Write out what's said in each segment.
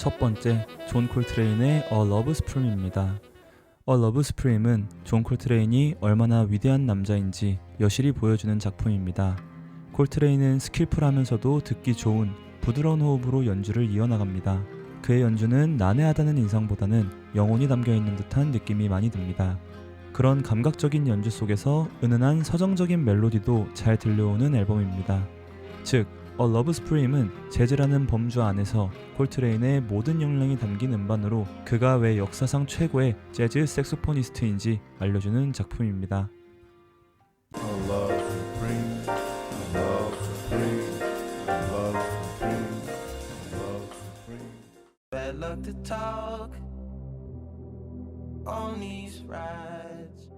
첫 번째, 존 콜트레인의 A Love Supreme입니다. A Love Supreme은 존 콜트레인이 얼마나 위대한 남자인지 여실히 보여주는 작품입니다. 콜트레인은 스킬풀하면서도 듣기 좋은 부드러운 호흡으로 연주를 이어나갑니다. 그의 연주는 난해하다는 인상보다는 영혼이 담겨있는 듯한 느낌이 많이 듭니다. 그런 감각적인 연주 속에서 은은한 서정적인 멜로디도 잘 들려오는 앨범입니다. 즉, A Love Supreme은 재즈라는 범주 안에서 콜트레인의 모든 역량이 담긴 음반으로 그가 왜 역사상 최고의 재즈 색소포니스트인지 알려주는 작품입니다. I love supreme, I love supreme, I love supreme, I love supreme. Bad luck to talk on these rides.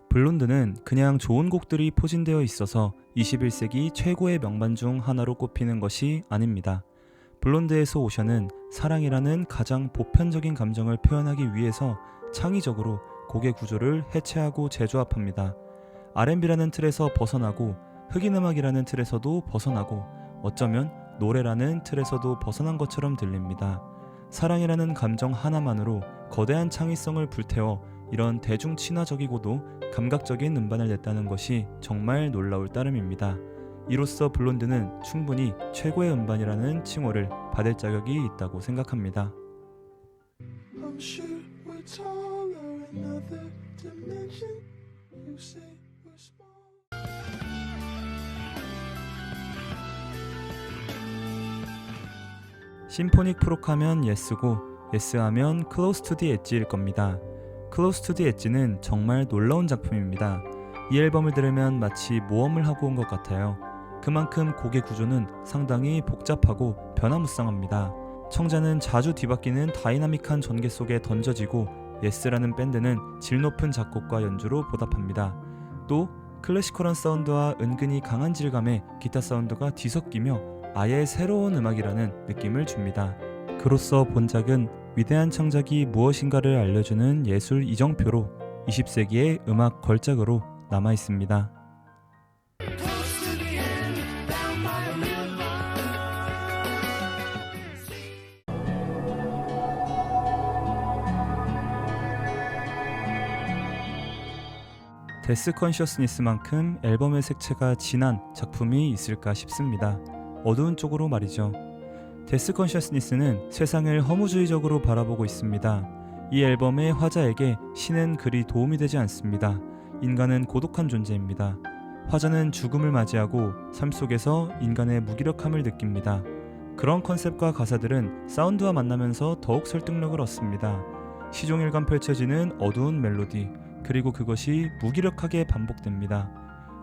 블론드는 그냥 좋은 곡들이 포진되어 있어서 21세기 최고의 명반 중 하나로 꼽히는 것이 아닙니다. 블론드에서 오션은 사랑이라는 가장 보편적인 감정을 표현하기 위해서 창의적으로 곡의 구조를 해체하고 재조합합니다. R&B라는 틀에서 벗어나고 흑인 음악이라는 틀에서도 벗어나고 어쩌면 노래라는 틀에서도 벗어난 것처럼 들립니다. 사랑이라는 감정 하나만으로 거대한 창의성을 불태워 이런 대중 친화적이고도 감각적인 음반을 냈다는 것이 정말 놀라울 따름입니다. 이로써 블론드는 충분히 최고의 음반이라는 칭호를 받을 자격이 있다고 생각합니다. I'm sure we're taller in another dimension. You say we're small. 심포닉 프록하면 예스고 예스하면 클로스 투 디 엣지일 겁니다. 클로스 투 디 엣지는 정말 놀라운 작품입니다. 이 앨범을 들으면 마치 모험을 하고 온 것 같아요. 그만큼 곡의 구조는 상당히 복잡하고 변화무쌍합니다. 청자는 자주 뒤바뀌는 다이나믹한 전개 속에 던져지고 예스라는 밴드는 질 높은 작곡과 연주로 보답합니다. 또 클래시컬한 사운드와 은근히 강한 질감의 기타 사운드가 뒤섞이며 아예 새로운 음악이라는 느낌을 줍니다. 그로써 본작은 위대한 창작이 무엇인가를 알려주는 예술 이정표로 20세기의 음악 걸작으로 남아있습니다. 데스 컨셔스니스만큼 앨범의 색채가 진한 작품이 있을까 싶습니다. 어두운 쪽으로 말이죠. 데스 컨셔스니스는 세상을 허무주의적으로 바라보고 있습니다. 이 앨범의 화자에게 신은 그리 도움이 되지 않습니다. 인간은 고독한 존재입니다. 화자는 죽음을 맞이하고 삶 속에서 인간의 무기력함을 느낍니다. 그런 컨셉과 가사들은 사운드와 만나면서 더욱 설득력을 얻습니다. 시종일관 펼쳐지는 어두운 멜로디, 그리고 그것이 무기력하게 반복됩니다.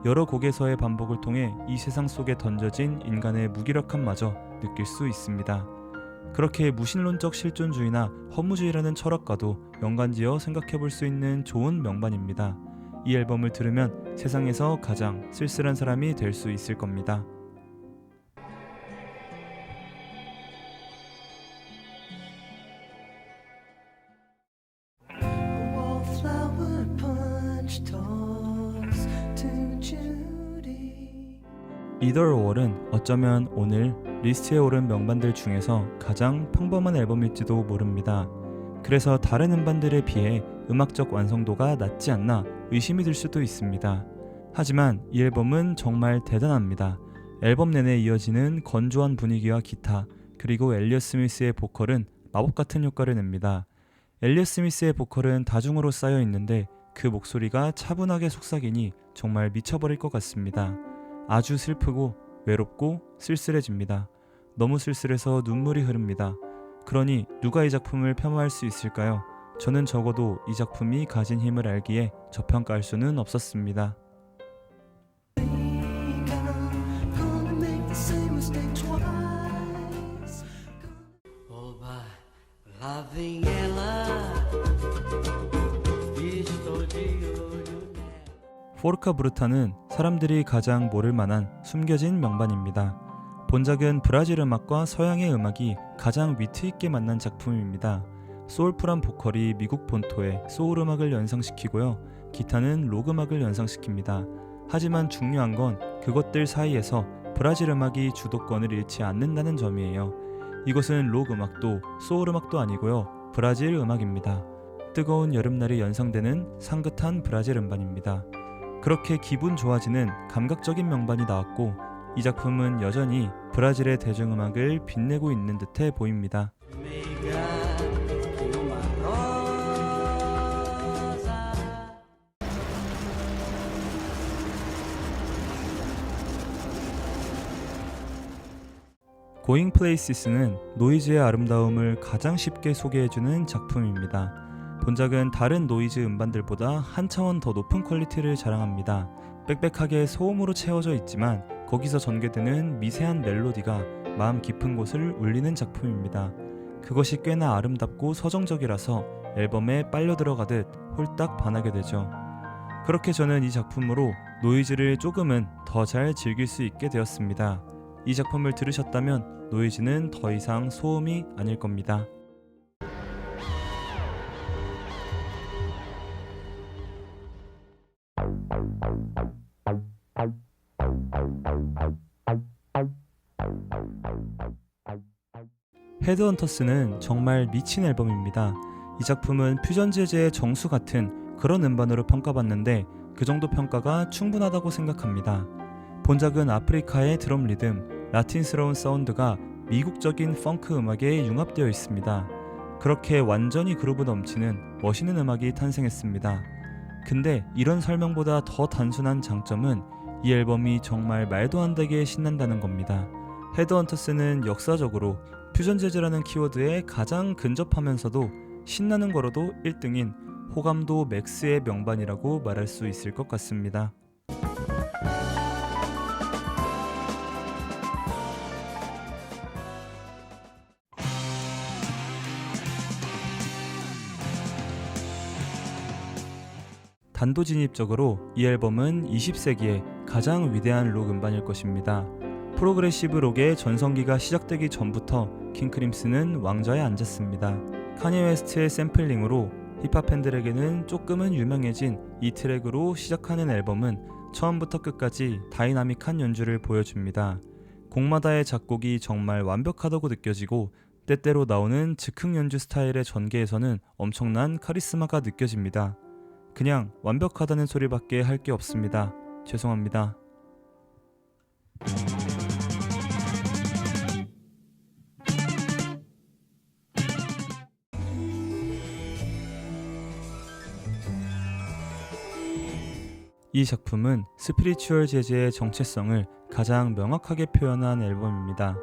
여러 곡에서의 반복을 통해 이 세상 속에 던져진 인간의 무기력함마저 느낄 수 있습니다. 그렇게 무신론적 실존주의나 허무주의라는 철학과도 연관지어 생각해볼 수 있는 좋은 명반입니다. 이 앨범을 들으면 세상에서 가장 쓸쓸한 사람이 될 수 있을 겁니다. Wallflower punch toss to Judy. Either or은 어쩌면 오늘 리스트에 오른 명반들 중에서 가장 평범한 앨범일지도 모릅니다. 그래서 다른 음반들에 비해 음악적 완성도가 낮지 않나 의심이 들 수도 있습니다. 하지만 이 앨범은 정말 대단합니다. 앨범 내내 이어지는 건조한 분위기와 기타, 그리고 엘리엇 스미스의 보컬은 마법 같은 효과를 냅니다. 엘리엇 스미스의 보컬은 다중으로 쌓여 있는데 그 목소리가 차분하게 속삭이니 정말 미쳐버릴 것 같습니다. 아주 슬프고 외롭고 쓸쓸해집니다. 너무 쓸쓸해서 눈물이 흐릅니다. 그러니 누가 이 작품을 폄하할 수 있을까요? 저는 적어도 이 작품이 가진 힘을 알기에 저평가할 수는 없었습니다. Gonna make the same mistake twice. Oh, by loving ela, estou de olho nela. 포르카 브루타는 사람들이 가장 모를 만한 숨겨진 명반입니다. 본작은 브라질 음악과 서양의 음악이 가장 위트있게 만난 작품입니다. 소울풀한 보컬이 미국 본토의 소울 음악을 연상시키고요. 기타는 록 음악을 연상시킵니다. 하지만 중요한 건 그것들 사이에서 브라질 음악이 주도권을 잃지 않는다는 점이에요. 이것은 록 음악도 소울 음악도 아니고요. 브라질 음악입니다. 뜨거운 여름날이 연상되는 상긋한 브라질 음반입니다. 그렇게 기분 좋아지는 감각적인 명반이 나왔고 이 작품은 여전히 브라질의 대중음악을 빛내고 있는 듯해 보입니다. Meiga de uma rosa. Going Places는 노이즈의 아름다움을 가장 쉽게 소개해주는 작품입니다. 본작은 다른 노이즈 음반들보다 한 차원 더 높은 퀄리티를 자랑합니다. 빽빽하게 소음으로 채워져 있지만 거기서 전개되는 미세한 멜로디가 마음 깊은 곳을 울리는 작품입니다. 그것이 꽤나 아름답고 서정적이라서 앨범에 빨려 들어가듯 홀딱 반하게 되죠. 그렇게 저는 이 작품으로 노이즈를 조금은 더 잘 즐길 수 있게 되었습니다. 이 작품을 들으셨다면 노이즈는 더 이상 소음이 아닐 겁니다. 헤드헌터스는 정말 미친 앨범입니다. 이 작품은 퓨전 재즈의 정수 같은 그런 음반으로 평가받는데 그 정도 평가가 충분하다고 생각합니다. 본작은 아프리카의 드럼 리듬, 라틴스러운 사운드가 미국적인 펑크 음악에 융합되어 있습니다. 그렇게 완전히 그루브 넘치는 멋있는 음악이 탄생했습니다. 근데 이런 설명보다 더 단순한 장점은 이 앨범이 정말 말도 안 되게 신난다는 겁니다. 헤드헌터스는 역사적으로 퓨전 재즈라는 키워드에 가장 근접하면서도 신나는 거로도 1등인 호감도 맥스의 명반이라고 말할 수 있을 것 같습니다. 단도직입적으로 이 앨범은 20세기의 가장 위대한 록 음반일 것입니다. 프로그레시브 록의 전성기가 시작되기 전부터 킹크림슨은 왕좌에 앉았습니다. 카니 웨스트의 샘플링으로 힙합 팬들에게는 조금은 유명해진 이 트랙으로 시작하는 앨범은 처음부터 끝까지 다이나믹한 연주를 보여줍니다. 곡마다의 작곡이 정말 완벽하다고 느껴지고 때때로 나오는 즉흥 연주 스타일의 전개에서는 엄청난 카리스마가 느껴집니다. 그냥 완벽하다는 소리밖에 할 게 없습니다. 죄송합니다. 이 작품은 스피리추얼 재즈의 정체성을 가장 명확하게 표현한 앨범입니다.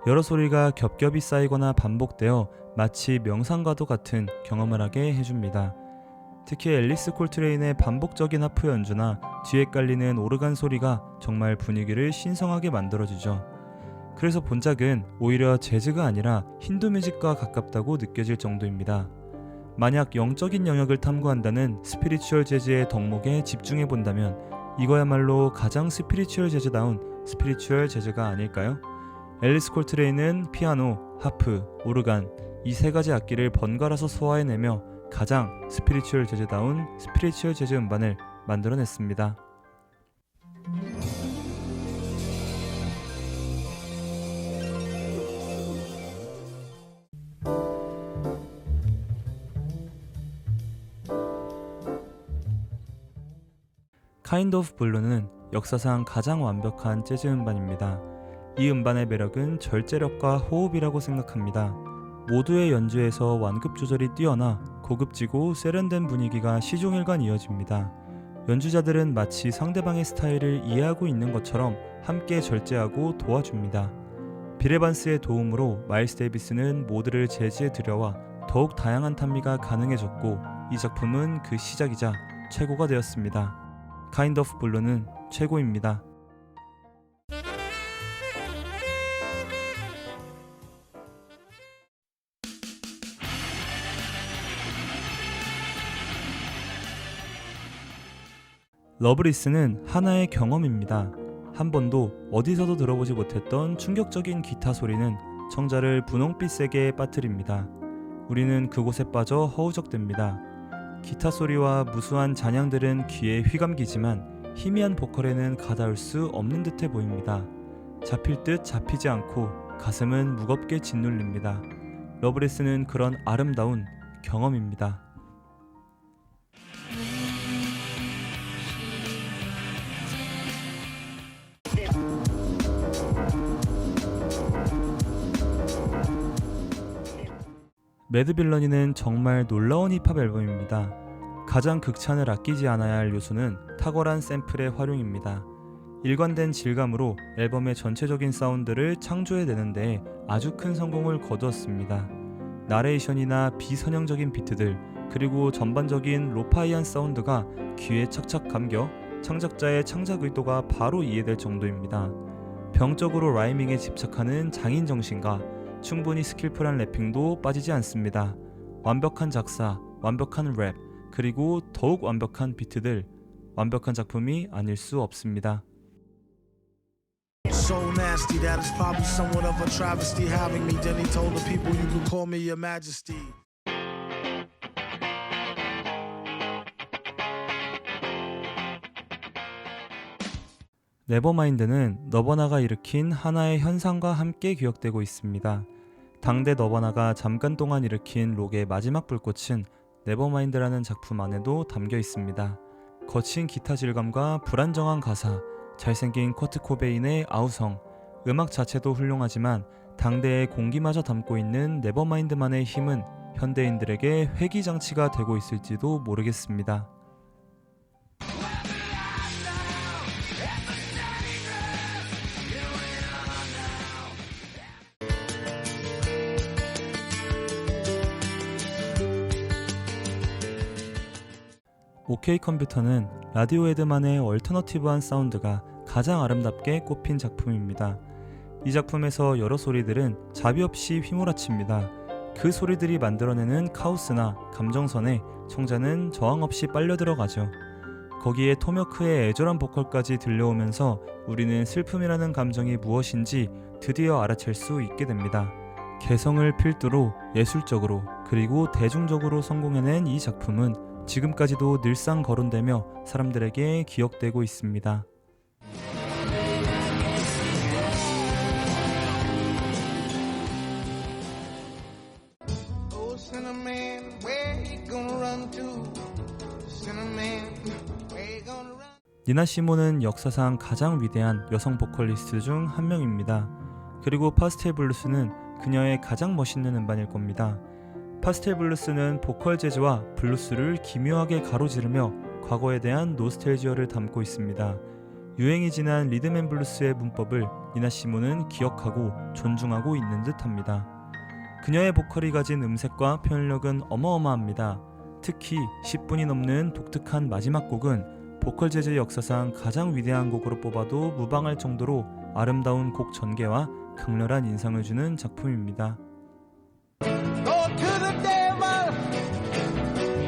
여러 소리가 겹겹이 쌓이거나 반복되어 마치 명상과도 같은 경험을 하게 해줍니다. 특히 앨리스 콜트레인의 반복적인 하프 연주나 뒤에 깔리는 오르간 소리가 정말 분위기를 신성하게 만들어주죠. 그래서 본작은 오히려 재즈가 아니라 힌두 뮤직과 가깝다고 느껴질 정도입니다. 만약 영적인 영역을 탐구한다는 스피리추얼 재즈의 덕목에 집중해본다면 이거야말로 가장 스피리추얼 재즈다운 스피리추얼 재즈가 아닐까요? 앨리스 콜트레인은 피아노, 하프, 오르간 이 세 가지 악기를 번갈아서 소화해내며 가장 스피리추얼 재즈다운 스피리추얼 재즈 음반을 만들어냈습니다. Kind of Blue는 역사상 가장 완벽한 재즈 음반입니다. 이 음반의 매력은 절제력과 호흡이라고 생각합니다. 모두의 연주에서 완급 조절이 뛰어나 고급지고 세련된 분위기가 시종일관 이어집니다. 연주자들은 마치 상대방의 스타일을 이해하고 있는 것처럼 함께 절제하고 도와줍니다. 빌 에반스의 도움으로 마일스 데이비스는 모두를 재즈에 들여와 더욱 다양한 탄미가 가능해졌고 이 작품은 그 시작이자 최고가 되었습니다. Kind of Blue는 최고입니다. 러브리스는 하나의 경험입니다. 한 번도 어디서도 들어보지 못했던 충격적인 기타 소리는 청자를 분홍빛 세계에 빠뜨립니다. 우리는 그곳에 빠져 허우적댑니다. 기타 소리와 무수한 잔향들은 귀에 휘감기지만 희미한 보컬에는 가닿을 수 없는 듯해 보입니다. 잡힐 듯 잡히지 않고 가슴은 무겁게 짓눌립니다. 러브레스는 그런 아름다운 경험입니다. 매드빌러니는 정말 놀라운 힙합 앨범입니다. 가장 극찬을 아끼지 않아야 할 요소는 탁월한 샘플의 활용입니다. 일관된 질감으로 앨범의 전체적인 사운드를 창조해내는 데 아주 큰 성공을 거두었습니다. 나레이션이나 비선형적인 비트들, 그리고 전반적인 로파이한 사운드가 귀에 착착 감겨 창작자의 창작 의도가 바로 이해될 정도입니다. 병적으로 라이밍에 집착하는 장인 정신과 충분히 스킬풀한 래핑도 빠지지 않습니다. 완벽한 작사, 완벽한 랩, 그리고 더욱 완벽한 비트들, 완벽한 작품이 아닐 수 없습니다. So nasty that it's probably somewhat of a travesty having me. Then he told the people you could call me your majesty. 네버마인드는 너버나가 일으킨 하나의 현상과 함께 기억되고 있습니다. 당대 너버나가 잠깐 동안 일으킨 록의 마지막 불꽃은 네버마인드라는 작품 안에도 담겨 있습니다. 거친 기타 질감과 불안정한 가사, 잘생긴 커트 코베인의 아우성, 음악 자체도 훌륭하지만 당대의 공기마저 담고 있는 네버마인드만의 힘은 현대인들에게 회귀장치가 되고 있을지도 모르겠습니다. OK 컴퓨터는 라디오헤드만의 얼터너티브한 사운드가 가장 아름답게 꼽힌 작품입니다. 이 작품에서 여러 소리들은 자비 없이 휘몰아칩니다. 그 소리들이 만들어내는 카오스나 감정선에 청자는 저항 없이 빨려 들어가죠. 거기에 토머크의 애절한 보컬까지 들려오면서 우리는 슬픔이라는 감정이 무엇인지 드디어 알아챌 수 있게 됩니다. 개성을 필두로 예술적으로 그리고 대중적으로 성공해낸 이 작품은 지금까지도 늘상 거론되며 사람들에게 기억되고 있습니다. Oh, Cinnamon, where he gonna run to? Cinnamon, where he gonna run? 니나 시몬은 역사상 가장 위대한 여성 보컬리스트 중 한 명입니다. 그리고 파스텔 블루스는 그녀의 가장 멋있는 음반일 겁니다. 파스텔 블루스는 보컬 재즈와 블루스를 기묘하게 가로지르며 과거에 대한 노스텔지어를 담고 있습니다. 유행이 지난 리듬앤블루스의 문법을 니나 시몬은 기억하고 존중하고 있는 듯합니다. 그녀의 보컬이 가진 음색과 표현력은 어마어마합니다. 특히 10분이 넘는 독특한 마지막 곡은 보컬 재즈 역사상 가장 위대한 곡으로 뽑아도 무방할 정도로 아름다운 곡 전개와 강렬한 인상을 주는 작품입니다. Go to the devil.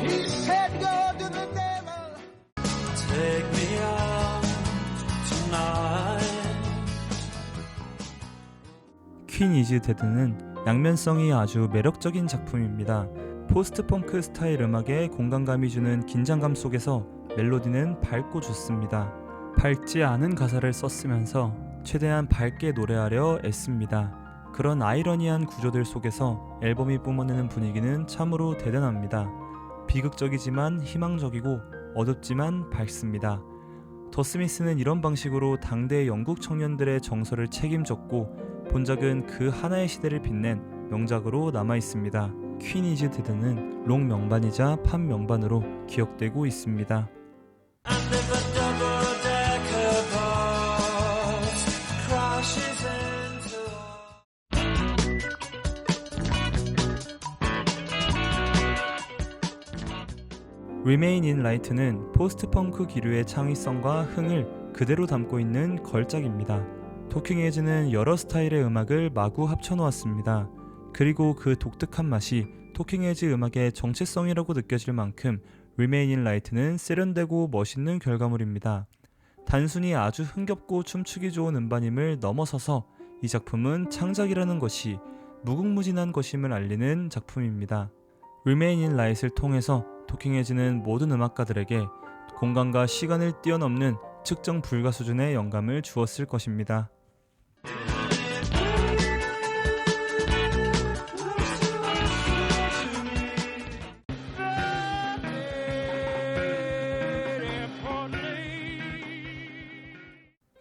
He said go to the devil. Take me out tonight. 퀸 이즈 데드는 양면성이 아주 매력적인 작품입니다. 포스트 펑크 스타일 음악에 공간감이 주는 긴장감 속에서 멜로디는 밝고 좋습니다. 밝지 않은 가사를 썼으면서 최대한 밝게 노래하려 애씁니다. 그런 아이러니한 구조들 속에서 앨범이 뿜어내는 분위기는 참으로 대단합니다. 비극적이지만 희망적이고 어둡지만 밝습니다. 더 스미스는 이런 방식으로 당대 영국 청년들의 정서를 책임졌고 본작은 그 하나의 시대를 빛낸 명작으로 남아있습니다. 퀸 이즈 데드는 록 명반이자 팝 명반으로 기억되고 있습니다. And if a double-decker bus crashes into Remain in Light는 포스트-펑크 기류의 창의성과 흥을 그대로 담고 있는 걸작입니다. 토킹 헤즈는 여러 스타일의 음악을 마구 합쳐놓았습니다. 그리고 그 독특한 맛이 토킹 헤즈 음악의 정체성이라고 느껴질 만큼 Remain in Light는 세련되고 멋있는 결과물입니다. 단순히 아주 흥겹고 춤추기 좋은 음반임을 넘어서서 이 작품은 창작이라는 것이 무궁무진한 것임을 알리는 작품입니다. Remain in Light을 통해서 토킹 헤즈는 모든 음악가들에게 공간과 시간을 뛰어넘는 측정 불가 수준의 영감을 주었을 것입니다.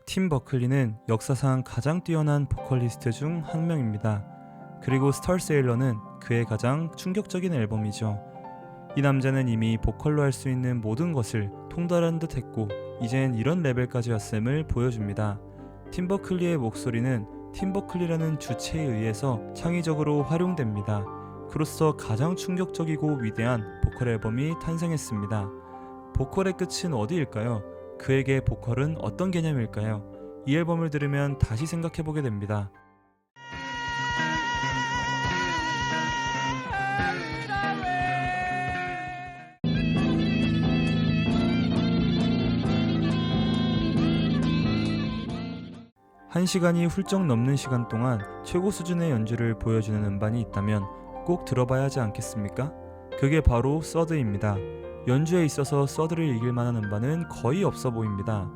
팀 버클리는 역사상 가장 뛰어난 보컬리스트 중 한 명입니다. 그리고 스타세일러는 그의 가장 충격적인 앨범이죠. 이 남자는 이미 보컬로 할 수 있는 모든 것을 통달한 듯 했고 이젠 이런 레벨까지 왔음을 보여줍니다. 팀 버클리의 목소리는 팀 버클리라는 주체에 의해서 창의적으로 활용됩니다. 그로써 가장 충격적이고 위대한 보컬 앨범이 탄생했습니다. 보컬의 끝은 어디일까요? 그에게 보컬은 어떤 개념일까요? 이 앨범을 들으면 다시 생각해보게 됩니다. 한 시간이 훌쩍 넘는 시간 동안 최고 수준의 연주를 보여주는 음반이 있다면 꼭 들어봐야 하지 않겠습니까? 그게 바로 서드입니다. 연주에 있어서 서드를 이길 만한 음반은 거의 없어 보입니다.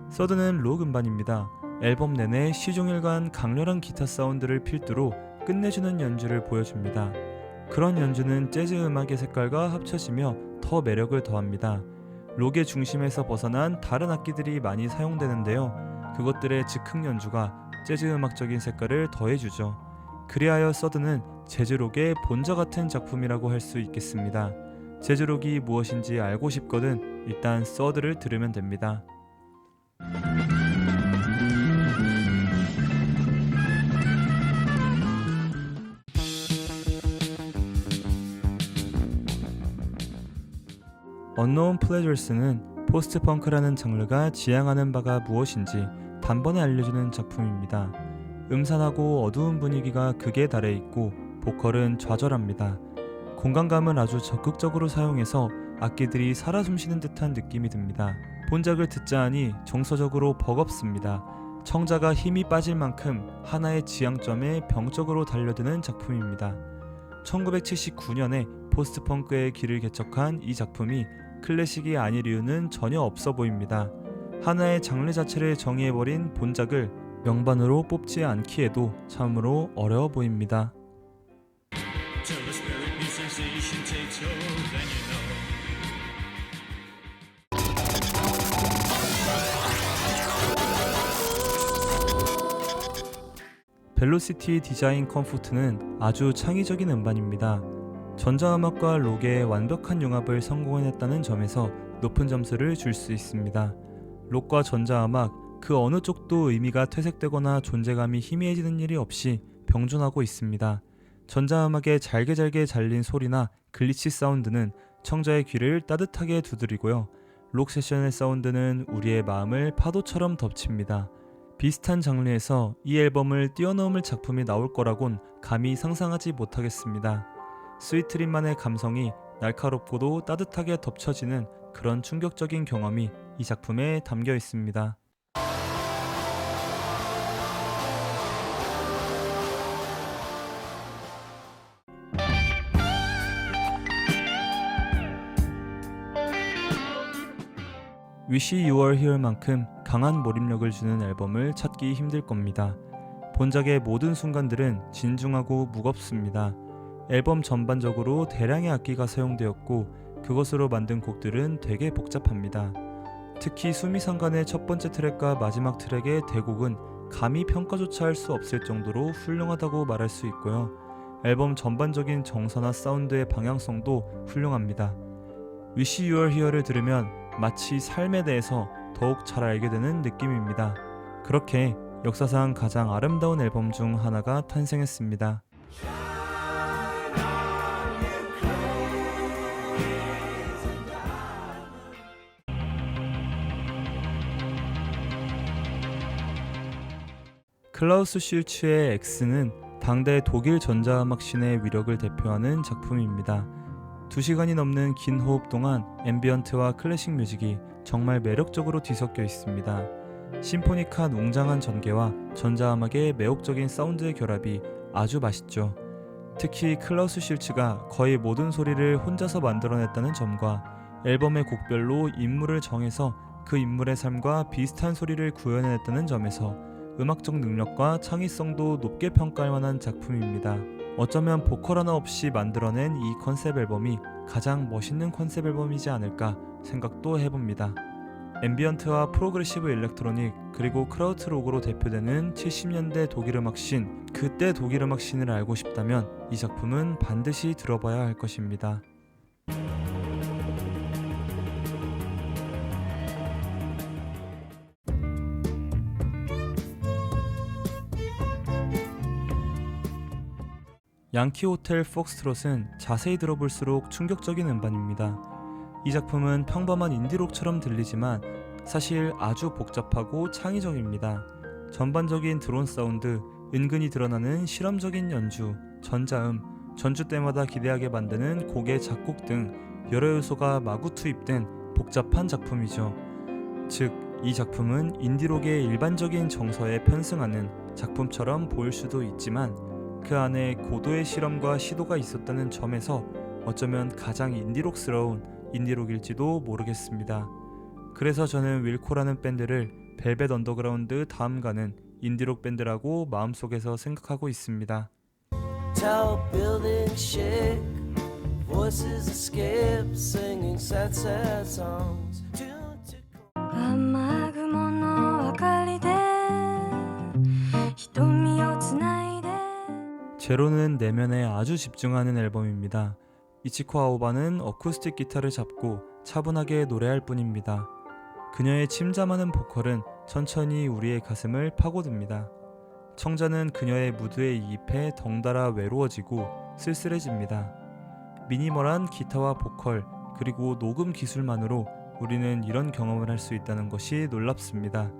서드는 록 음반입니다. 앨범 내내 시종일관 강렬한 기타 사운드를 필두로 끝내주는 연주를 보여줍니다. 그런 연주는 재즈 음악의 색깔과 합쳐지며 더 매력을 더합니다. 록의 중심에서 벗어난 다른 악기들이 많이 사용되는데요. 그것들의 즉흥 연주가 재즈 음악적인 색깔을 더해주죠. 그리하여 서드는 재즈록의 본저 같은 작품이라고 할 수 있겠습니다. 재즈록이 무엇인지 알고 싶거든 일단 서드를 들으면 됩니다. Unknown Pleasures는 포스트펑크라는 장르가 지향하는 바가 무엇인지 단번에 알려주는 작품입니다. 음산하고 어두운 분위기가 극에 달해 있고 보컬은 좌절합니다. 공간감을 아주 적극적으로 사용해서 악기들이 살아 숨쉬는 듯한 느낌이 듭니다. 본작을 듣자 하니 정서적으로 버겁습니다. 청자가 힘이 빠질 만큼 하나의 지향점에 병적으로 달려드는 작품입니다. 1979년에 포스트펑크의 길을 개척한 이 작품이 클래식이 아닐 이유는 전혀 없어 보입니다. 하나의 장르 자체를 정의해버린 본작을 명반으로 뽑지 않기에도 참으로 어려워 보입니다. Till the spirit new sensation takes hold, then you know. 벨로시티 디자인 컴포트는 아주 창의적인 음반입니다. 전자음악과 록의 완벽한 융합을 성공해냈다는 점에서 높은 점수를 줄 수 있습니다. 록과 전자음악 그 어느 쪽도 의미가 퇴색되거나 존재감이 희미해지는 일이 없이 병존하고 있습니다. 전자음악의 잘게 잘린 소리나 글리치 사운드는 청자의 귀를 따뜻하게 두드리고요. 록 세션의 사운드는 우리의 마음을 파도처럼 덮칩니다. 비슷한 장르에서 이 앨범을 뛰어넘을 작품이 나올 거라곤 감히 상상하지 못하겠습니다. 스위트린만의 감성이 날카롭고도 따뜻하게 덮쳐지는 그런 충격적인 경험이 이 작품에 담겨 있습니다. Wish You Were Here만큼 강한 몰입력을 주는 앨범을 찾기 힘들 겁니다. 본작의 모든 순간들은 진중하고 무겁습니다. 앨범 전반적으로 대량의 악기가 사용되었고 그것으로 만든 곡들은 되게 복잡합니다. 특히 수미상관의 첫 번째 트랙과 마지막 트랙의 대곡은 감히 평가조차 할 수 없을 정도로 훌륭하다고 말할 수 있고요. 앨범 전반적인 정서나 사운드의 방향성도 훌륭합니다. Wish You Were Here를 들으면 마치 삶에 대해서 더욱 잘 알게 되는 느낌입니다. 그렇게 역사상 가장 아름다운 앨범 중 하나가 탄생했습니다. 클라우스 슐츠의 X는 당대 독일 전자음악 씬의 위력을 대표하는 작품입니다. 2시간이 넘는 긴 호흡 동안 앰비언트와 클래식 뮤직이 정말 매력적으로 뒤섞여 있습니다. 심포닉한 웅장한 전개와 전자음악의 매혹적인 사운드의 결합이 아주 맛있죠. 특히 클라우스 슐츠가 거의 모든 소리를 혼자서 만들어냈다는 점과 앨범의 곡별로 인물을 정해서 그 인물의 삶과 비슷한 소리를 구현해냈다는 점에서 음악적 능력과 창의성도 높게 평가할 만한 작품입니다. 어쩌면 보컬 하나 없이 만들어낸 이 컨셉 앨범이 가장 멋있는 컨셉 앨범이지 않을까 생각도 해봅니다. 앰비언트와 프로그레시브 일렉트로닉 그리고 크라우트록으로 대표되는 70년대 독일 음악 씬, 그때 독일 음악 씬을 알고 싶다면 이 작품은 반드시 들어봐야 할 것입니다. 양키 호텔 폭스트롯은 자세히 들어볼수록 충격적인 음반입니다. 이 작품은 평범한 인디록처럼 들리지만 사실 아주 복잡하고 창의적입니다. 전반적인 드론 사운드, 은근히 드러나는 실험적인 연주, 전자음, 전주 때마다 기대하게 만드는 곡의 작곡 등 여러 요소가 마구 투입된 복잡한 작품이죠. 즉, 이 작품은 인디록의 일반적인 정서에 편승하는 작품처럼 보일 수도 있지만 그 안에 고도의 실험과 시도가 있었다는 점에서 어쩌면 가장 인디록스러운 인디록일지도 모르겠습니다. 그래서 저는 윌코라는 밴드를 벨벳 언더그라운드 다음 가는 인디록 밴드라고 마음속에서 생각하고 있습니다. Tall buildings shake, voices escape, singing sad, sad songs. Tune to 雨雲の明かりで瞳をつないで 제로는 내면에 아주 집중하는 앨범입니다. 이치코 아오바는 어쿠스틱 기타를 잡고 차분하게 노래할 뿐입니다. 그녀의 침잠하는 보컬은 천천히 우리의 가슴을 파고듭니다. 청자는 그녀의 무드에 이입해 덩달아 외로워지고 쓸쓸해집니다. 미니멀한 기타와 보컬 그리고 녹음 기술만으로 우리는 이런 경험을 할 수 있다는 것이 놀랍습니다.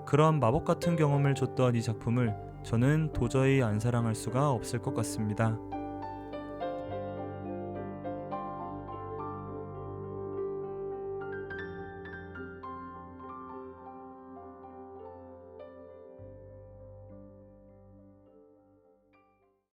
그런 마법 같은 경험을 줬던 이 작품을 저는 도저히 안 사랑할 수가 없을 것 같습니다.